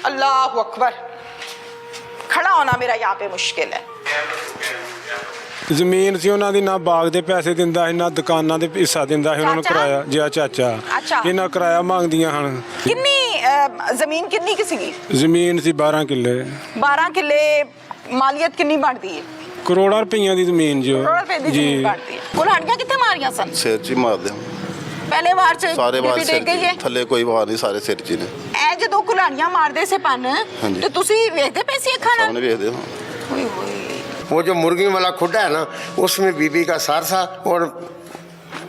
अल्लाह अकबर, खड़ा होना मेरा यहाँ पे मुश्किल है। ਜ਼ਮੀਨ ਸੀ ਉਹਨਾਂ ਦੀ, ਨਾ ਬਾਗ ਦੇ ਪੈਸੇ ਦਿੰਦਾ ਸੀ, ਨਾ ਦੁਕਾਨਾਂ ਦੇ ਹਿੱਸਾ ਦਿੰਦਾ ਸੀ ਉਹਨਾਂ ਨੂੰ ਕਿਰਾਇਆ। ਜਿਆ ਚਾਚਾ ਇਹਨਾਂ ਕਿਰਾਇਆ ਮੰਗਦੀਆਂ ਹਨ। ਕਿੰਨੀ ਜ਼ਮੀਨ ਕਿੰਨੀ ਕਿ ਸੀਗੀ? ਜ਼ਮੀਨ ਸੀ 12 ਕਿੱਲੇ। 12 ਕਿੱਲੇ ਮਾਲੀਅਤ ਕਿੰਨੀ ਬਣਦੀ ਹੈ? ਕਰੋੜਾਂ ਰੁਪਈਆਂ ਦੀ ਜ਼ਮੀਨ ਜੋ ਕਰੋੜ ਰੁਪਏ ਦੀ ਜ਼ਮੀਨ ਬਣਦੀ ਹੈ। ਕੁਲਹਾੜੀਆਂ ਕਿੱਥੇ ਮਾਰੀਆਂ ਸਨ? ਸਿਰ 'ਚ ਹੀ ਮਾਰਦੇ ਪਹਿਲੇ ਵਾਰ ਚ ਸਾਰੇ ਵਾਰ ਡਿੱਗ ਗਈ ਹੈ, ਥੱਲੇ ਕੋਈ ਵਾਰ ਨਹੀਂ, ਸਾਰੇ ਸਿਰ 'ਚ ਹੀ ਨੇ। ਇਹ ਜਦੋਂ ਕੁਲਹਾੜੀਆਂ ਮਾਰਦੇ ਸੇ ਪਨ ਤੇ ਤੁਸੀਂ ਵੇਖਦੇ ਪਏ ਸੀ ਅੱਖਾਂ ਨਾਲ? ਸਾਹਮਣੇ ਵੇਖਦੇ ਹੋ। ਓਏ ਹੋਏ, वो जो मुर्गी वाला खुड्डा है ना, उसमें बीबी का सार था और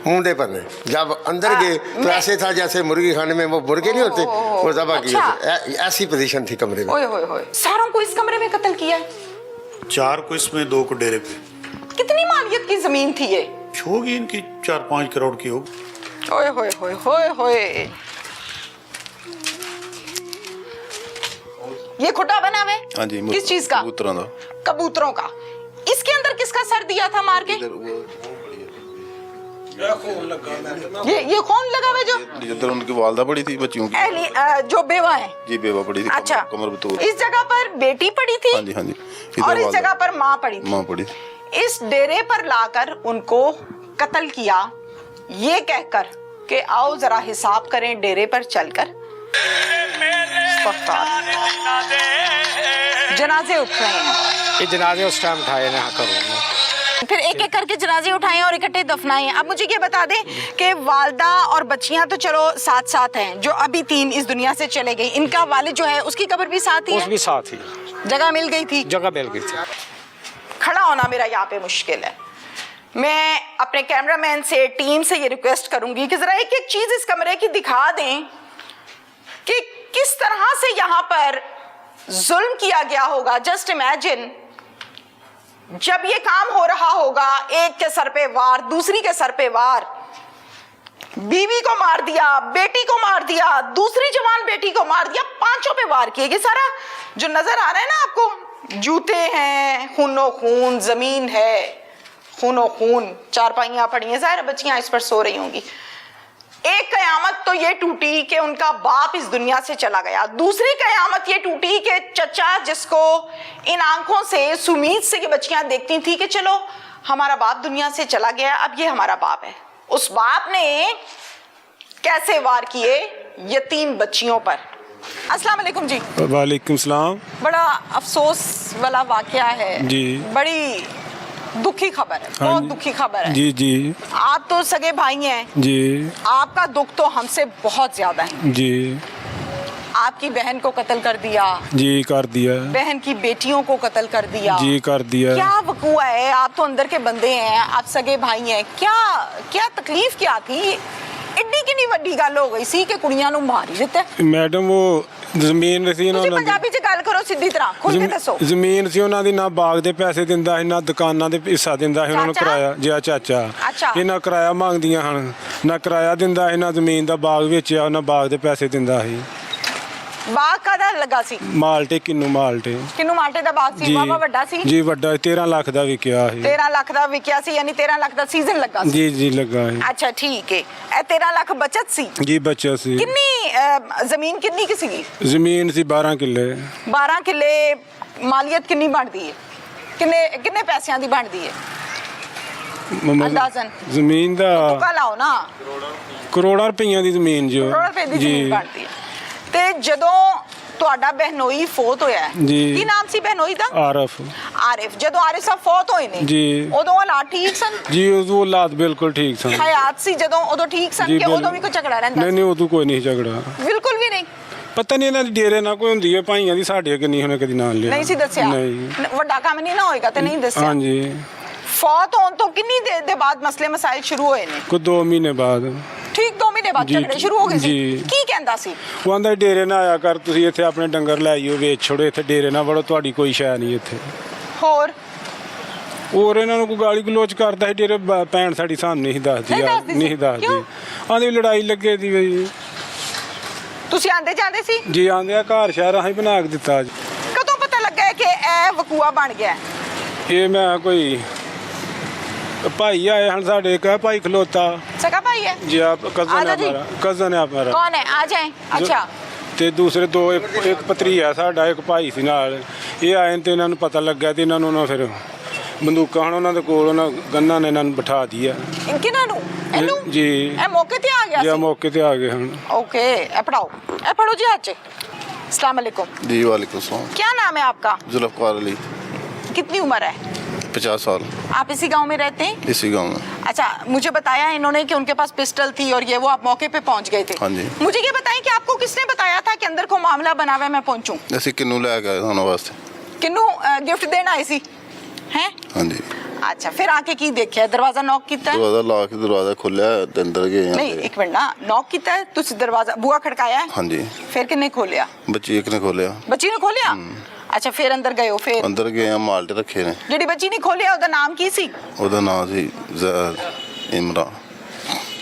मुंडे पर ने जब अंदर गए तो ऐसे था जैसे मुर्गी खाने में वो मुर्गे नहीं होते, वो दबा किए थे। ऐसी पोजीशन थी कमरे में। ओए होए होए, सारों को इस कमरे में कत्ल किया है। 4 को इसमें 2 को डेरे पे। कितनी मालियत की जमीन थी ये? होगी इनकी 4-5 करोड़ की होगी। ओए होए होए होए होए, ये खुटा बना हुआ है? हाँ जी। किस चीज का? कबूतरों का। कबूतरों का। इसके अंदर किसका सर दिया था मार के? ये कौन लगा हुआ जो? जिधर उनकी वालदा पड़ी थी बच्चियों की, जो बेवा है। जी बेवा पड़ी थी। अच्छा, कमर बतूर। इस जगह पर बेटी पड़ी थी? हाँ जी हाँ जी। और इस जगह पर माँ पड़ी थी? माँ पड़ी थी। इस डेरे पर लाकर उनको कत्ल किया, ये कहकर कि आओ जरा हिसाब करें डेरे पर चलकर। जनाजे उठ रहे हैं। ਇਹ ਜਨਾਜ਼ੇ ਉਸ ਟਾਈਮ ਉਠਾਏ ਨੇ करो। फिर एक एक करके जनाजे उठाए और इकट्ठे दफनाए हैं। अब मुझे ये बता दें कि वालदा और बच्चियां तो चलो साथ साथ हैं, जो अभी 3 इस दुनिया से चले गई, इनका वालिद जो है उसकी कब्र भी साथ ही है? भी साथ ही जगह मिल गई थी? जगह मिल गई थी। खड़ा होना मेरा यहाँ पे मुश्किल है। मैं अपने कैमरामैन से, टीम से ये रिक्वेस्ट करूंगी कि जरा एक एक चीज इस कमरे की दिखा दें कि किस तरह से यहाँ पर जुल्म किया गया होगा। जस्ट इमेजिन, जब ये काम हो रहा होगा, एक के सर पे वार, दूसरी के सर पे वार, बीवी को मार दिया, बेटी को मार दिया, दूसरी जवान बेटी को मार दिया, 5 पे वार किए। ये सारा जो नजर आ रहा है ना आपको, जूते हैं, खूनो खून, जमीन है, खूनो खून, चारपाइयां पड़ी हैं, जाहिर बच्चियां इस पर सो रही होंगी। एक कयामत तो ये टूटी कि उनका बाप इस दुनिया से चला गया। दूसरी कयामत ये टूटी कि चचा, जिसको इन आंखों से, इस उम्मीद से ये बच्चियां देखती थी कि चलो हमारा बाप दुनिया से चला गया, अब ये हमारा बाप है, उस बाप ने कैसे वार किए यतीम बच्चियों पर। अस्सलाम वालेकुम जी। वालेकुम सलाम। बड़ा अफसोस वाला वाकया है जी, बड़ी दुखी खबर है, बहुत दुखी खबर है। जी जी। आप तो सगे भाई हैं जी। आपका दुख तो हमसे बहुत ज्यादा है जी। आपकी बहन को कत्ल कर दिया। जी कर दिया। बहन की बेटियों को कत्ल कर दिया। जी कर दिया। क्या वकूआ है? आप तो अंदर के बंदे हैं, आप सगे भाई हैं, क्या क्या तकलीफ क्या थी? इतनी कितनी वड्डी गल हो गई सी कि कुड़ियां नूं मार ही दित्ता। मैडम वो ਜ਼ਮੀਨ ਸੀ ਉਹਨਾਂ ਦੀ। ਪੰਜਾਬੀ ਚ ਗੱਲ ਕਰੋ ਸਿੱਧੀ ਤਰ੍ਹਾਂ, ਖੁੱਲ ਕੇ ਦੱਸੋ। ਜ਼ਮੀਨ ਸੀ ਉਹਨਾਂ ਦੀ, ਨਾ ਬਾਗ ਦੇ ਪੈਸੇ ਦਿੰਦਾ ਸੀ, ਨਾ ਦੁਕਾਨਾਂ ਦੇ ਹਿੱਸਾ ਦਿੰਦਾ ਸੀ ਉਹਨਾਂ ਨੂੰ ਕਿਰਾਇਆ। ਜਿਆ ਚਾਚਾ ਇਹਨਾਂ ਕਿਰਾਇਆ ਮੰਗਦੀਆਂ ਹਨ, ਨਾ ਕਿਰਾਇਆ ਦਿੰਦਾ ਸੀ, ਨਾ ਜ਼ਮੀਨ ਦਾ ਬਾਗ ਵੇਚਿਆ, ਨਾ ਬਾਗ ਦੇ ਪੈਸੇ ਦਿੰਦਾ ਸੀ। ਬਾਗ ਕਾਹਦਾ ਲੱਗਾ ਸੀ? ਮਾਲਟੇ, ਕਿੰਨੂ ਮਾਲਟੇ। ਕਿੰਨੂ ਮਾਲਟੇ ਦਾ ਬਾਗ ਸੀ? ਬਾਬਾ ਵੱਡਾ ਸੀ? ਜੀ ਵੱਡਾ, 13 ਲੱਖ ਦਾ ਵਿਕਿਆ ਸੀ। 13 ਲੱਖ ਦਾ ਵਿਕਿਆ ਸੀ, ਯਾਨੀ 13 ਲੱਖ ਦਾ ਸੀਜ਼ਨ ਲੱਗਾ ਸੀ? ਜੀ ਜੀ ਲੱਗਾ ਸੀ। ਅੱਛਾ ਠੀਕ ਹੈ। ਇਹ 13 ਲੱਖ ਬਚਤ ਸੀ? ਜੀ ਬਚਤ ਸੀ। ਕਿੰਨੀ ਜ਼ਮੀਨ ਕਿੰਨੀ ਕਿ ਸੀਗੀ? ਜ਼ਮੀਨ ਸੀ 12 ਕਿੱਲੇ। 12 ਕਿੱਲੇ ਮਾਲੀਅਤ ਕਿੰਨੀ ਬਣਦੀ ਹੈ? ਕਿੰਨੇ ਪੈਸਿਆਂ ਦੀ ਬਣਦੀ ਹੈ ਅੰਦਾਜ਼ਨ? ਜ਼ਮੀਨ ਦਾ ਤੁਕਾ ਲਾਓ ਨਾ। ਕਰੋੜਾਂ ਰੁਪਈਆਂ ਦੀ ਜ਼ਮੀਨ ਜੋ। ਕਰੋੜ ਰੁਪਏ ਦੀ ਜ਼ਮੀਨ ਬਣਦੀ ਹੈ। ਤੇ ਜਦੋਂ ਤੁਹਾਡਾ ਬਹਿਨੋਈ ਫੌਤ ਹੋਇਆ, ਕੀ ਨਾਮ ਸੀ ਬਹਿਨੋਈ ਦਾ? ਆਰਿਫ। ਆਰਿਫ, ਜਦੋਂ ਆਰਿਫ ਸਾਹਿਬ ਫੌਤ ਹੋਏ ਨੇ ਜੀ, ਉਦੋਂ ਹਾਲਾਤ ਠੀਕ ਸਨ? ਜੀ ਉਦੋਂ ਹਾਲਾਤ ਬਿਲਕੁਲ ਠੀਕ ਸਨ। ਹਯਾਤ ਸੀ ਜਦੋਂ, ਉਦੋਂ ਠੀਕ ਸਨ ਕਿ ਉਦੋਂ ਵੀ ਕੋਈ ਝਗੜਾ ਰਹਿੰਦਾ? ਨਹੀਂ ਨਹੀਂ, ਉਦੋਂ ਕੋਈ ਨਹੀਂ ਝਗੜਾ, ਬਿਲਕੁਲ ਵੀ ਨਹੀਂ। ਪਤਾ ਨਹੀਂ ਇਹਨਾਂ ਦੀ ਡੇਰੇ ਨਾਲ ਕੋਈ ਹੁੰਦੀ ਹੈ ਭਾਈਆਂ ਦੀ, ਸਾਡੇ ਕਿ ਨਹੀਂ, ਉਹਨੇ ਕਦੀ ਨਾਂ ਲਿਆ ਨਹੀਂ ਸੀ ਦੱਸਿਆ? ਨਹੀਂ, ਵੱਡਾ ਕੰਮ ਨਹੀਂ ਨਾ ਹੋਏਗਾ ਤੇ ਨਹੀਂ ਦੱਸਿਆ? ਹਾਂਜੀ। ਫੌਤ ਹੋਣ ਤੋਂ ਕਿੰਨੀ ਦੇਰ ਦੇ ਬਾਅਦ ਮਸਲੇ ਮਸਾਇਲ ਸ਼ੁਰੂ ਹੋਏ ਨੇ? ਕੋਈ 2 ਮਹੀਨੇ ਬਾਅਦ। ਠੀਕ 2 ਮਹੀਨੇ ਬਾਅਦ ਝਗੜੇ ਸ਼ੁਰੂ ਹੋ ਗਏ ਸੀ? ਕੀ ਕਹਿੰਦਾ ਸੀ ਉਹ? ਆਂਦਾ ਡੇਰੇ ਨਾ ਆਇਆ ਕਰ, ਤੁਸੀਂ ਇੱਥੇ ਆਪਣੇ ਡੰਗਰ ਲੈ ਆਇਓ, ਵੇਚ ਛੋੜੋ, ਇੱਥੇ ਡੇਰੇ ਨਾ ਵੜੋ, ਤੁਹਾਡੀ ਕੋਈ ਸ਼ੈ ਨਹੀਂ ਇੱਥੇ। ਹੋਰ ਇਹਨਾਂ ਨੂੰ ਕੋਈ ਗਾਲੀ ਗਲੋਚ ਕਰਦਾ ਸੀ। ਡੇਰੇ ਭੈਣ ਸਾਡੀ ਸਾਨੂੰ ਨਹੀਂ ਦੱਸਦੀ, ਨਹੀਂ ਦੱਸਦੀ, ਆਂਦੀ ਲੜਾਈ ਲੱਗੇ ਦੀ ਬਈ। ਤੁਸੀਂ ਆਂਦੇ ਜਾਂਦੇ ਸੀ? ਜੀ ਆਂਦੇ ਆ, ਘਰ ਸ਼ਹਿਰ ਅਸੀਂ ਬਣਾ ਕੇ ਦਿੱਤਾ। ਕਦੋਂ ਪਤਾ ਲੱਗਾ ਕਿ ਇਹ ਵਕੂਆ ਬਣ ਗਿਆ? ਇਹ ਮੈਂ ਕੋਈ भाई आए हैं साढ़े का भाई खलोता। सगा भाई है जी, आप कजन है हमारा, कजन है हमारा। कौन है? आ जाए। अच्छा। ਤੇ ਦੂਸਰੇ ਦੋ ਇੱਕ ਭਤਰੀਆ ਸਾਡਾ ਇੱਕ ਭਾਈ ਸੀ ਨਾਲ। ਇਹ ਆਏ ਤੇ ਇਹਨਾਂ ਨੂੰ ਪਤਾ ਲੱਗਾ ਤੇ ਇਹਨਾਂ ਨੂੰ ਨਾ ਫਿਰ ਬੰਦੂਕਾਂ ਹੁਣ ਉਹਨਾਂ ਦੇ ਕੋਲ ਉਹਨਾਂ ਗੰਨਾਂ ਨੇ ਇਹਨਾਂ ਨੂੰ ਬਿਠਾ ਦਿਆ ਕਿਹਨਾਂ ਨੂੰ? ਇਹਨੂੰ? ਜੀ ਇਹ ਮੌਕੇ ਤੇ ਆ ਗਿਆ ਜੀ ਸੀ? ਮੌਕੇ ਤੇ ਆ ਗਏ ਹੁਣ। ओके ए पढ़ो जी आज अस्सलाम वालेकुम। जी वालेकुम सलाम। क्या नाम है आपका? जुल्फ़कार अली। कितनी उम्र है? 50 साल। आप इसी गांव में रहते हैं? इसी गांव में। अच्छा, मुझे बताया इन्होंने कि उनके पास पिस्टल थी और ये वो आप मौके पे पहुंच गए थे। हाँ जी। मुझे ये बताएं कि आपको किसने बताया था कि अंदर को मामला बना हुआ है, मैं पहुंचूं? ਅਸੀਂ ਕਿੰਨੂੰ ਲੈ ਕੇ ਆਏ ਉਹਨਾਂ ਵਾਸਤੇ। किन्नू गिफ्ट देना आई सी हैं? ਹਾਂਜੀ। अच्छा, फिर आके की देखा? दरवाजा नॉक किया? ਦਰਵਾਜ਼ਾ ਲਾ ਕੇ ਦਰਵਾਜ਼ਾ ਖੋਲਿਆ ਤੇ ਅੰਦਰ ਗਏ ਆ। नहीं, एक मिनट ना, नॉक किया है तुसी दरवाजा बुआ खड़काया है? ਹਾਂਜੀ। फिर किन्ने खोलिया? ਬੱਚੀ ਇੱਕ ਨੇ ਖੋਲਿਆ। बच्ची ने खोलिया? अच्छा, फिर अंदर गए हो? फिर ਅੰਦਰ ਗਏ ਆ ਮਾਲਟੇ ਰੱਖੇ ਨੇ। ਜਿਹੜੀ ਬੱਚੀ ਨੇ ਖੋਲਿਆ ਉਹਦਾ ਨਾਮ ਕੀ ਸੀ? ਉਹਦਾ ਨਾਮ ਸੀ ਇਮਰਾਨ।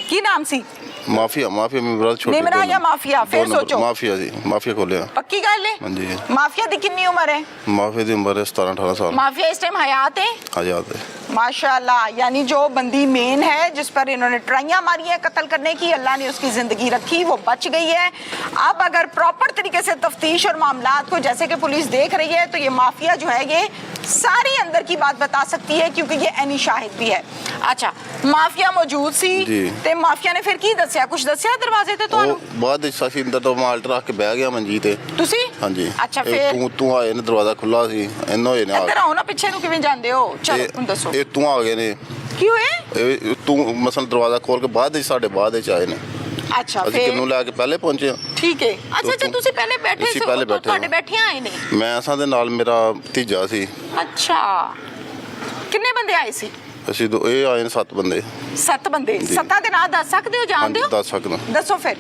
ਕੀ ਨਾਮ ਸੀ? ਮਾਫੀਆ ਮੇਰਾ ਛੋਟੇ ਨਿਮਰਾ ਜਾਂ ਮਾਫੀਆ? ਫਿਰ ਸੋਚੋ। ਮਾਫੀਆ ਜੀ, ਮਾਫੀਆ ਖੋਲਿਆ। ਪੱਕੀ ਗੱਲ ਹੈ? ਹਾਂਜੀ। ਮਾਫੀਆ ਦੀ ਕਿੰਨੀ ਉਮਰ ਹੈ? ਮਾਫੀਆ ਦੀ ਉਮਰ ਹੈ 17-18 ਸਾਲ। माफिया इस टाइम हयात है? आजाद है। माशाल्लाह, यानी जो बंदी मेन है जिस पर इन्होंने ट्राइयां मारी है कत्ल करने की, अल्लाह ने उसकी जिंदगी रखी, वो बच गई है। अब अगर प्रॉपर तरीके से तफ्तीश और मामलात को जैसे कि पुलिस देख रही है तो ये माफिया जो है ये सारी अंदर की बात बता सकती है क्योंकि ये एनी शाहिद भी है। अच्छा, माफिया मौजूद सी जी। ते माफिया ने फिर की दस्या? कुछ दस्या दरवाजे ते ਤੁਹਾਨੂੰ? ਉਹ ਬਾਅਦ ਵਿੱਚ ਅਸੀਂ ਅੰਦਰ ਤੋਂ ਮਾਲਟ ਰੱਖ ਕੇ ਬਹਿ ਗਿਆ ਮੰਜੀ ਤੇ। ਤੁਸੀਂ? ਹਾਂਜੀ। ਅੱਛਾ, ਇਹ ਫਿਰ ਤੂੰ ਆਏ ਨੇ, ਦਰਵਾਜ਼ਾ ਖੁੱਲਾ ਸੀ, ਇਹਨਾਂ ਹੋਏ ਨੇ ਆ ਇੱਧਰ ਆਓ ਨਾ, ਪਿੱਛੇ ਨੂੰ ਕਿਵੇਂ ਜਾਂਦੇ ਹੋ? ਚਲੋ ਹੁਣ ਦੱਸੋ ਇਹ ਤੂੰ ਆ ਗਏ ਨੇ। ਕੀ ਹੋਇਆ? ਇਹ ਤੂੰ ਮਸਲ ਦਰਵਾਜ਼ਾ ਖੋਲ ਕੇ ਬਾਅਦ ਵਿੱਚ ਸਾਡੇ ਬਾਅਦ ਵਿੱਚ ਆਏ ਨੇ। ਅੱਛਾ, ਅਸੀਂ ਫਿਰ ਕਿੰਨੂੰ ਲੈ ਕੇ ਪਹਿਲੇ ਪਹੁੰਚੇ। ਠੀਕ ਹੈ। ਅੱਛਾ, ਤੂੰ- ਤੁਸੀਂ ਪਹਿਲੇ ਬੈਠੇ ਅਸੀਂ ਸੀ? ਪਹਿਲੇ ਉਹ ਤਾਂ ਬੈਠੇ ਤੁਹਾਡੇ ਹਾਂ। ਬੈਠਿਆਂ ਆਏ ਨੇ? ਮੈਂ ਅਸਾਂ ਦੇ ਨਾਲ ਮੇਰਾ ਭਤੀਜਾ ਸੀ। ਅੱਛਾ, ਕਿੰਨੇ ਬੰਦੇ ਆਏ ਸੀ? ਅਸੀਂ ਇਹ ਆਏ ਨੇ 7 ਬੰਦੇ। 7 ਬੰਦੇ। ਜੀ। 7 ਦੇ ਨਾਂ ਦੱਸ ਸਕਦੇ ਹੋ? ਜਾਣਦੇ ਹੋ? ਦੱਸ ਸਕਦਾ। ਦੱਸੋ ਫਿਰ।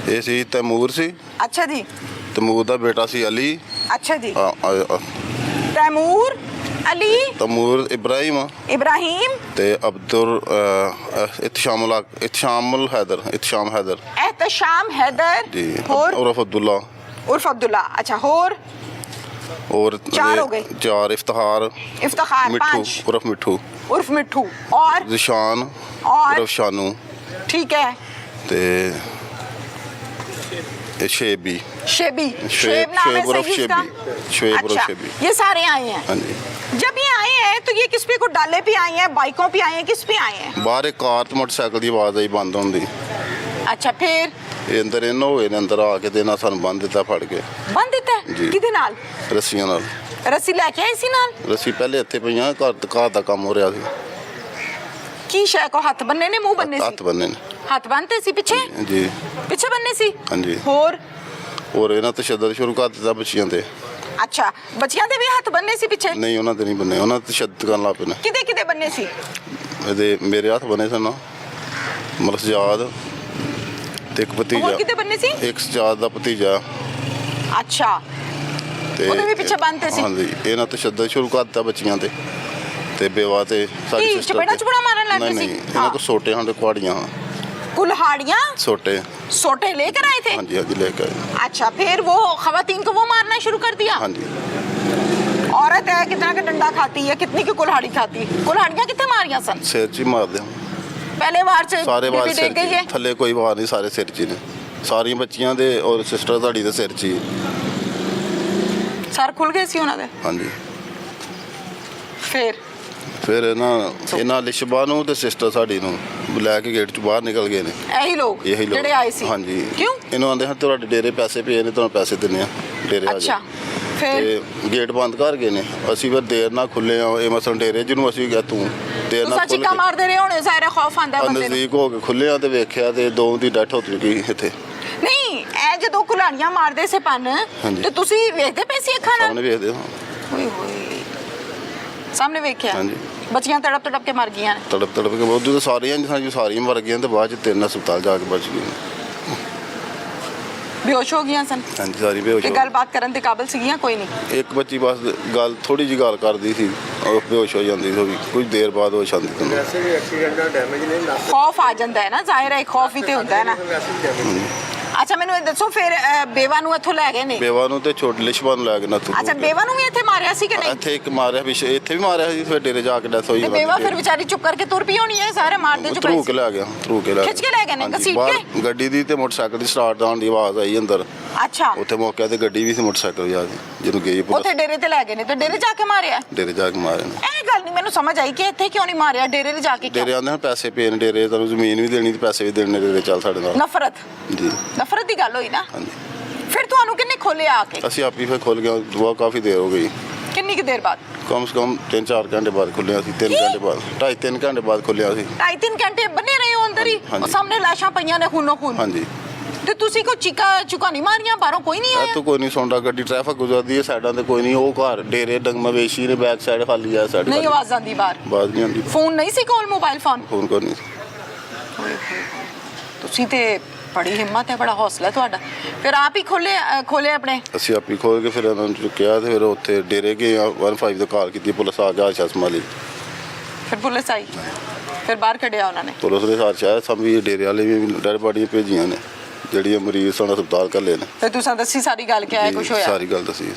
ਇਹ ਸੀ ਤੈਮੂਰ ਸੀ। ਅੱਛਾ ਜੀ। ਤੈਮੂਰ ਦਾ ਬੇਟਾ ਸੀ ਅਲੀ। ਅੱਛਾ ਜੀ। ਆ- ਤੈਮੂਰ, ਅਲੀ, ਤੈਮੂਰ ਇਬਰਾਹਿਮ ਇਬਰਾਹੀਮ, ਤੇ ਅਬਦੁਲ ਇਤਸ਼ਾਮ ਹੈਦਰ। एहतशाम हैदर ਜੀ। और ਉਰਫ ਅਬਦੁੱਲਾ। उर्फ अब्दुल्ला। अच्छा, और और 4 हो गए। 4 इफ्तिखार। इफ्तिखार, मिठू 5 उर्फ मिठू। उर्फ मिठू, और जिशान और उर्फ शानू। ठीक है, ते शेबी। शेबी। शेब नाम है उर्फ सही इसका? शेबी। शेब उर्फ अच्छा, शेबी। ये सारे आए हैं। हाँ जी। जब ये आए हैं तो ये किस पे को डाले पे आए हैं, बाइकों पे आए हैं, किस पे आए हैं? बाहर एक कार ते मोटरसाइकिल की आवाज आई बंद होने दी। अच्छा, फिर ਇਹ ਅੰਦਰ ਇਹਨਾਂ ਹੋਏ ਨੇ, ਅੰਦਰ ਆ ਕੇ ਤੇ ਇਹਨਾਂ ਸਾਨੂੰ ਬੰਨ ਦਿੱਤਾ ਫੜ ਕੇ बंद देता है? जी। किदे नाल? ਰੱਸੀਆਂ ਨਾਲ। रस्सी लेके आए सी नाल? ਰੱਸੀ ਪਹਿਲੇ ਇੱਥੇ ਪਈਆਂ, ਘਰ ਦਾ ਕੰਮ ਹੋ ਰਿਹਾ ਸੀ। की शय को हाथ बनने ने, मुंह बनने ਹੱਥ सी? ਬੰਨੇ ਨੇ। हाथ बनते सी पीछे? ਜੀ। पीछे बनने सी? हाँ जी। और ਔਰ ਇਹਨਾਂ ਤਸ਼ੱਦਦ ਸ਼ੁਰੂ ਕਰ ਦਿੱਤਾ ਬੱਚੀਆਂ ਤੇ। अच्छा, बच्चियां दे भी हाथ बनने सी पीछे? ਨਹੀਂ ਉਹਨਾਂ ਤੇ ਨਹੀਂ ਬੰਨੇ, ਉਹਨਾਂ ਤੇ ਤਸ਼ੱਦਦ ਕਰਨ ਲੱਗ ਪਏ ਨੇ। किदे किदे बनने सी? ਇਹਦੇ ਮੇਰੇ ਹੱਥ ਬਣੇ ਸਨ, ਮਤਲਬ ਸਜਾਦ ਤੇ ਇੱਕ और ਭਤੀਜਾ। किदे बनने सी? ਇੱਕ ਸਜਾਦ ਦਾ ਭਤੀਜਾ अच्छा, ਤੇ ਉਹਦੇ ਵੀ ਪਿੱਛੇ ਬੰਨ੍ਹਤੇ ਸੀ? ਹਾਂਜੀ। ਇਹਨਾਂ ਤਸ਼ੱਦਦ ਸ਼ੁਰੂ ਕਰ ਦਿੱਤਾ ਬੱਚੀਆਂ ਤੇ ਬੇਵਾ ਤੇ ਸਾਡੀ ਕੀ, ਸਿਸਟਰ ਚਪੇੜਾਂ ਚੁਪੇੜਾਂ ਮਾਰਨ ਲੱਗ ਗਏ ਨਹੀਂ ਸੀ? ਇਹਨਾਂ ਹਾਂ। ਕੋ ਸੋਟੇ ਹੰਡੇ ਕੁਆੜੀਆਂ कुल्हाड़ियाँ सोटे। सोटे लेकर आए थे? हाँ जी, हाँ जी, लेकर आए। अच्छा, फिर वो खवातीन को वो मारना शुरू कर दिया? हाँ जी। औरत है, कितना का डंडा खाती है, कितनी की कुल्हाड़ी खाती है? कुल्हाड़ियाँ कितने मारियाँ सन? सिर च ही मार दे पहले वार से सारे वार बीबी सिर टेक गई है? च, थल्ले कोई वार नहीं, सारे सिर च ही ने। सारियां बच्चियां दे और सिस्टर साड़ी दे सिर च ही। सर खुल गए सी उन्होंने? हाँ जी। फिर ਇਹਨਾਂ ਲਿਸ਼ਬਾ ਨੂੰ ਤੇ ਸਿਸਟਰ ਸਾਡੀ ਨੂੰ ਲੈ ਕੇ ਗੇਟ ਚ ਬਾਹਰ ਨਿਕਲ ਗਏ ਨੇ। यही लोग ਇਹੀ ਲੋਕ ਜਿਹੜੇ ਆਏ ਸੀ? ਹਾਂਜੀ। क्यों? ਇਹਨੂੰ ਆਂਦੇ ਹਨ ਤੁਹਾਡੇ ਡੇਰੇ ਪੈਸੇ ਪਏ ਨੇ, ਤੁਹਾਨੂੰ ਪੈਸੇ ਦਿੰਨੇ ਆ, ਡੇਰੇ ਆ अच्छा, ਜਾਓ। फिर ਤੇ ਗੇਟ ਬੰਦ ਕਰ ਗਏ ਨੇ। ਅਸੀਂ ਫਿਰ ਦੇਰ ਨਾਲ ਖੁੱਲੇ ਆ, ਇਹ ਮਸਲ ਡੇਰੇ ਜਿਹਨੂੰ ਅਸੀਂ ਕਿਹਾ ਤੂੰ ਦੇਰ तो ਨਾਲ सच्ची ਖੁੱਲ का ਕੇ मार दे रहे होने, सारे खौफ आंदा है बंदे नूं। ਨਜ਼ਦੀਕ ਹੋ ਕੇ ਖੁੱਲੇ ਆ ਤੇ ਵੇਖਿਆ ਤੇ 2 ਦੀ ਡੈਥ ਹੋ ਚੁੱਕੀ ਇੱਥੇ नहीं, ए ਜਦੋਂ ਕੁल्हाड़ियाँ ਮਾਰਦੇ ਸੇ ਪਨ ਹਾਂਜੀ। ਤੇ ਤੁਸੀਂ ਵੇਖਦੇ ਪਏ ਸੀ ਅੱਖਾਂ ਨਾਲ? ਸਾਹਮਣੇ ਵੇਖਦੇ ਹਾਂ। ਓਏ ਹੋਏ, ਸਾਹਮਣੇ ਵੇਖਿਆ? ਹਾਂਜੀ। ਬੱਚੀਆਂ ਤੜਪ ਤੜਪ ਕੇ ਮਰ ਗਈਆਂ ਨੇ? ਤੜਪ ਕੇ ਉਦੋਂ ਤਾਂ ਸਾਰੀਆਂ ਮਰ ਗਈਆਂ ਤੇ ਬਾਅਦ ਚ 3 ਹਸਪਤਾਲ ਜਾ ਕੇ ਬਚ ਗਈਆਂ। ਬੇਹੋਸ਼ ਹੋ ਗਈਆਂ ਸਨ? ਹਾਂਜੀ, ਸਾਰੀ ਬੇਹੋਸ਼ ਤੇ ਹੋ ਗੱਲਬਾਤ ਕਰਨ ਦੇ ਕਾਬਿਲ ਸੀਗੀਆਂ? ਕੋਈ ਨਹੀਂ? ਗਈ। ਇੱਕ ਬੱਚੀ ਬਸ ਥੋੜੀ ਜਿਹੀ ਗੱਲ ਕਰਦੀ ਸੀ, ਉਹ ਬੇਹੋਸ਼ ਹੋ ਜਾਂਦੀ ਸੀ, ਉਹ ਵੀ ਕੁਝ ਦੇਰ ਬਾਅਦ ਹੋਸ਼ ਆਉਂਦੀ ਸੀ। ਵੈਸੇ ਵੀ ਐਕਸੀਡੈਂਟ ਦਾ ਡੈਮੇਜ ਨਹੀਂ ਨਾ ਖੌਫ ਆ ਜਾਂਦਾ ਹੈ ਨਾ, ਜ਼ਾਹਿਰ ਹੈ ਖੌਫ ਹੀ ਤੇ ਹੁੰਦਾ ਹੈ ਨਾ। ਅੱਛਾ ਮੈਨੂੰ ਇਹ ਦੱਸੋ ਫਿਰ ਬੇਵਾ ਨੂੰ ਇੱਥੋਂ ਲੈ ਗਏ ਨੇ ਬੇਵਾ ਨੂੰ ਤੇ ਛੋਟੀ ਲਿਸ਼ਬਾ ਨੂੰ ਲੈ ਕੇ ਨਾ ਅੱਛਾ ਬੇਵਾ ਨੂੰ ਵੀ ਇੱਥੇ ਮਾਰਿਆ ਸੀ ਕਿ ਨਹੀਂ ਇੱਥੇ ਇੱਕ ਮਾਰਿਆ ਪਿੱਛੇ ਇੱਥੇ ਵੀ ਮਾਰਿਆ ਸੀ ਫਿਰ ਡੇਰੇ ਜਾ ਕੇ ਡੈਥ ਹੋਈ ਤੇ ਬੇਵਾ ਫਿਰ ਵਿਚਾਰੀ ਚੁੱਪ ਕਰਕੇ ਤੁਰ ਪਈ ਹੋਣੀ ਹੈ ਸਾਰੇ ਮਾਰਦੇ ਚੁੱਪ ਥਰੂ ਕੇ ਲੈ ਗਿਆ ਥਰੂ ਕੇ ਲੈ ਖਿੱਚ ਕੇ ਲੈ ਗਏ ਨੇ, ਹਾਂਜੀ, ਘਸੀਟ ਬਾਹਰ ਕੇ? ਗੱਡੀ ਦੀ ਤੇ ਮੋਟਰਸਾਈਕਲ ਦੀ ਸਟਾਰਟ ਆਉਣ ਦੀ ਆਵਾਜ਼ ਆਈ ਅੰਦਰ ਅੱਛਾ ਉੱਥੇ ਮੌਕੇ ਤੇ ਗੱਡੀ ਵੀ ਸੀ ਮੋਟਰਸਾਈਕਲ ਵੀ ਆ ਗਈ ਜਦੋਂ ਗਈ ਉੱਥੇ ਪੁਲਿਸ ਡੇਰੇ ਤੇ ਲੈ ਗਏ ਨੇ ਤੇ ਡੇਰੇ ਜਾ ਕੇ ਮਾਰਿਆ ਡੇਰੇ ਜਾ ਕੇ ਮਾਰੇ ਨੇ ਇਹ ਗੱਲ ਨਹੀਂ ਮੈਨੂੰ ਸਮਝ ਆਈ ਕਿ ਇੱਥੇ ਕਿਉਂ ਨਹੀਂ ਮਾਰਿਆ ਡੇਰੇ ਤੇ ਜਾ ਕੇ ਕਿਉਂ? ਡੇਰੇ ਆਂਦੇ ਨੇ ਪੈਸੇ ਪੇ ਨੇ ਡੇਰੇ ਤੁਹਾਨੂੰ ਜ਼ਮੀਨ ਵੀ ਦੇਣੀ ਤੇ ਪੈਸੇ ਵੀ ਦੇਣੇ ਡੇਰੇ ਚੱਲ ਸਾਡੇ ਨਾਲ ਨਫ਼ਰਤ ਜੀ ਨਫ਼ਰਤ ਦੀ ਗੱਲ ਹੋਈ ਨਾ ਹਾਂਜੀ ਫਿਰ ਤੁਹਾਨੂੰ ਕਿੰਨੇ ਖੋਲਿਆ ਆ ਕੇ ਅਸੀਂ ਆਪੀ ਫਿਰ ਖੁੱਲ ਗਿਆ ਦੁਆ ਕਾਫੀ ਦੇਰ ਹੋ ਗਈ ਕਿੰਨੀ ਕੁ ਦੇਰ ਬਾਅਦ ਕਮ ਸੇ ਕਮ 3-4 ਘੰਟੇ ਬਾਅਦ ਖੁੱਲਿਆ ਸੀ 3 ਘੰਟੇ ਬਾਅਦ 2.5-3 ਘੰਟੇ ਬਾਅਦ ਖੁੱਲਿਆ ਸੀ 2.5 ਘੰਟੇ ਬੰਨੇ ਰਹੇ ਹੋ ਅੰਦਰ ਹੀ ਉਹ ਹਾਂਜੀ। ਸਾਹਮਣੇ ਲਾਸ਼ਾਂ ਪਈਆਂ ਨੇ ਖੂਨੋ ਖੂਨ ਹਾਂਜੀ ਤੇ ਤੁਸੀਂ ਕੋ ਚੀਕਾ ਚੁਕਾ ਨਹੀਂ ਮਾਰੀਆਂ ਬਾਹਰੋਂ ਕੋਈ ਨਹੀਂ ਇਹ ਆਇਆ ਤੋਂ ਕੋਈ ਨਹੀਂ ਸੁਣਦਾ ਗੱਡੀ ਟ੍ਰੈਫਿਕ ਗੁਜ਼ਰਦੀ ਹੈ ਸਾਈਡਾਂ ਤੇ ਕੋਈ ਨਹੀਂ ਉਹ ਘਰ ਡੇਰੇ ਡੰਗ ਮਵੇਸ਼ੀ ਨੇ ਬੈਕ ਸਾਈਡ ਖਾਲੀ ਆ ਸਾਈਡ ਨਹੀਂ ਆਵਾਜ਼ ਆਉਂਦੀ ਬਾਹਰ ਬਾਅਦ ਨਹੀਂ ਆਉਂਦੀ ਫੋਨ ਨਹੀਂ ਸੀ ਕੋਲ ਮੋਬਾਈਲ ਫੋਨ ਫੋਨ ਕਰਨੀ ਤੁਸੀਂ ਤੇ ਬੜੀ ਹਿੰਮਤ ਹੈ ਬੜਾ ਹੌਸਲਾ ਤੁਹਾਡਾ ਫਿਰ ਆਪ ਹੀ ਖੋਲੇ ਆਪਣੇ ਅਸੀਂ ਆਪੀ ਖੋਲ ਕੇ ਫਿਰ ਉਹਨਾਂ ਨੂੰ ਚੁੱਕਿਆ ਤੇ ਫਿਰ ਉੱਥੇ ਡੇਰੇ ਗਏ 15 ਤੇ ਕਾਲ ਕੀਤੀ ਪੁਲਿਸ ਆ ਗਿਆ ਚਸ਼ਮਾ ਲਈ ਫਿਰ ਪੁਲਿਸ ਆਈ ਫਿਰ ਬਾਹਰ ਕੱਢਿਆ ਉਹਨਾਂ ਨੇ ਪੁਲਿਸ ਦੇ ਸਾਥ ਚਾਹ ਸਭ ਵੀ ਡੇਰੇ ਵਾਲੇ ਵੀ ਡੈਡ ਬਾਡੀਆਂ ਭੇਜੀਆਂ ਨੇ ਜਿਹੜੀਆਂ ਮਰੀਜ਼ ਸਾਨੂੰ ਹਸਪਤਾਲ ਕਰ ਲਏ ਨੇ ਫਿਰ ਤੁਸੀਂ ਦੱਸੀ ਸਾਰੀ ਗੱਲ ਕਿ ਆਇਆ ਕੁਝ ਹੋਇਆ ਸਾਰੀ ਗੱਲ ਦੱਸੀ